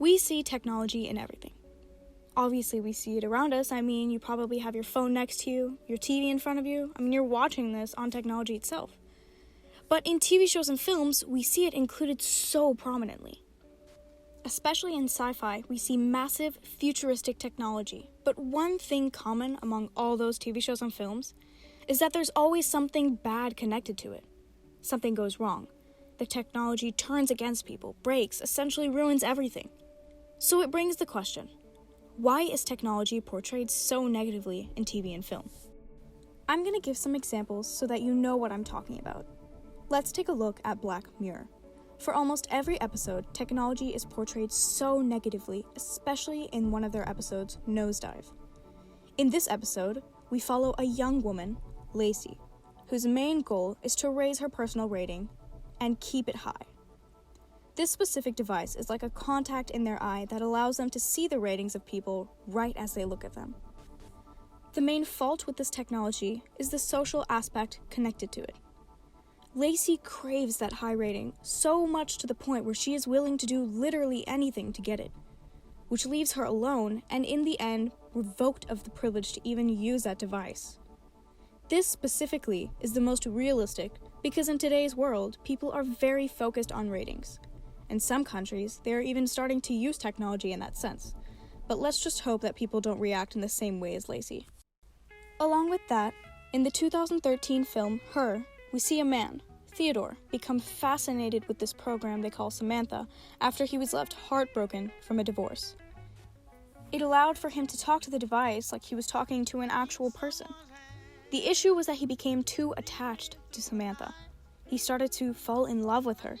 We see technology in everything. Obviously, we see it around us. I mean, you probably have your phone next to you, your TV in front of you. I mean, you're watching this on technology itself. But in TV shows and films, we see it included so prominently. Especially in sci-fi, we see massive, futuristic technology. But one thing common among all those TV shows and films is that there's always something bad connected to it. Something goes wrong. The technology turns against people, breaks, essentially ruins everything. So it brings the question, why is technology portrayed so negatively in TV and film? I'm going to give some examples so that you know what I'm talking about. Let's take a look at Black Mirror. For almost every episode, technology is portrayed so negatively, especially in one of their episodes, Nosedive. In this episode, we follow a young woman, Lacey, whose main goal is to raise her personal rating and keep it high. This specific device is like a contact in their eye that allows them to see the ratings of people right as they look at them. The main fault with this technology is the social aspect connected to it. Lacey craves that high rating so much to the point where she is willing to do literally anything to get it, which leaves her alone and in the end revoked of the privilege to even use that device. This specifically is the most realistic because in today's world, people are very focused on ratings. In some countries, they are even starting to use technology in that sense. But let's just hope that people don't react in the same way as Lacey. Along with that, in the 2013 film Her, we see a man, Theodore, become fascinated with this program they call Samantha after he was left heartbroken from a divorce. It allowed for him to talk to the device like he was talking to an actual person. The issue was that he became too attached to Samantha. He started to fall in love with her.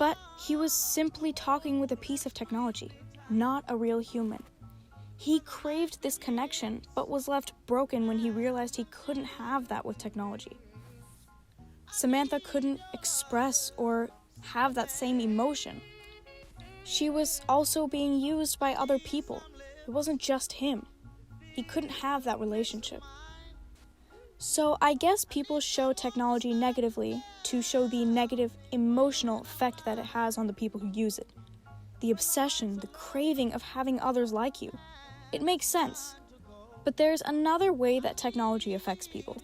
But he was simply talking with a piece of technology, not a real human. He craved this connection, but was left broken when he realized he couldn't have that with technology. Samantha couldn't express or have that same emotion. She was also being used by other people. It wasn't just him. He couldn't have that relationship. So I guess people show technology negatively to show the negative emotional effect that it has on the people who use it. The obsession, the craving of having others like you. It makes sense. But there's another way that technology affects people.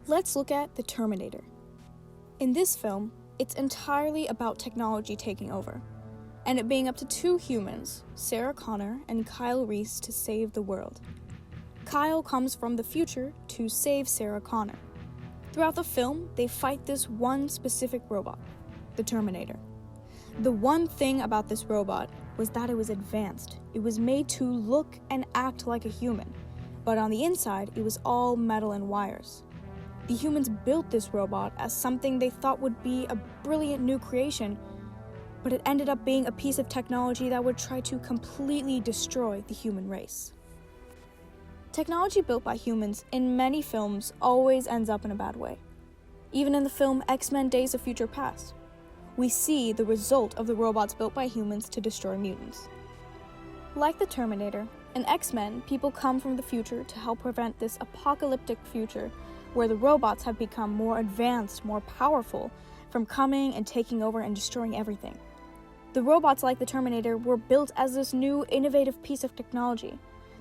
Let's look at The Terminator. In this film, it's entirely about technology taking over, and it being up to two humans, Sarah Connor and Kyle Reese, to save the world. Kyle comes from the future to save Sarah Connor. Throughout the film, they fight this one specific robot, the Terminator. The one thing about this robot was that it was advanced. It was made to look and act like a human, but on the inside, it was all metal and wires. The humans built this robot as something they thought would be a brilliant new creation, but it ended up being a piece of technology that would try to completely destroy the human race. Technology built by humans in many films always ends up in a bad way. Even in the film X-Men Days of Future Past, we see the result of the robots built by humans to destroy mutants. Like the Terminator, in X-Men, people come from the future to help prevent this apocalyptic future where the robots have become more advanced, more powerful, from coming and taking over and destroying everything. The robots, like the Terminator, were built as this new innovative piece of technology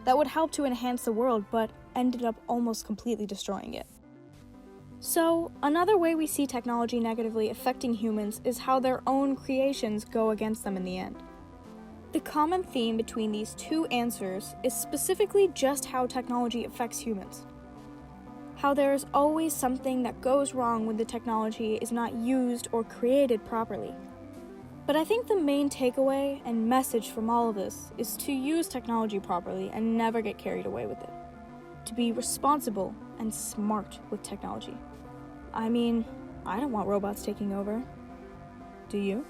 that would help to enhance the world, but ended up almost completely destroying it. So, another way we see technology negatively affecting humans is how their own creations go against them in the end. The common theme between these two answers is specifically just how technology affects humans. How there is always something that goes wrong when the technology is not used or created properly. But I think the main takeaway and message from all of this is to use technology properly and never get carried away with it. To be responsible and smart with technology. I mean, I don't want robots taking over. Do you?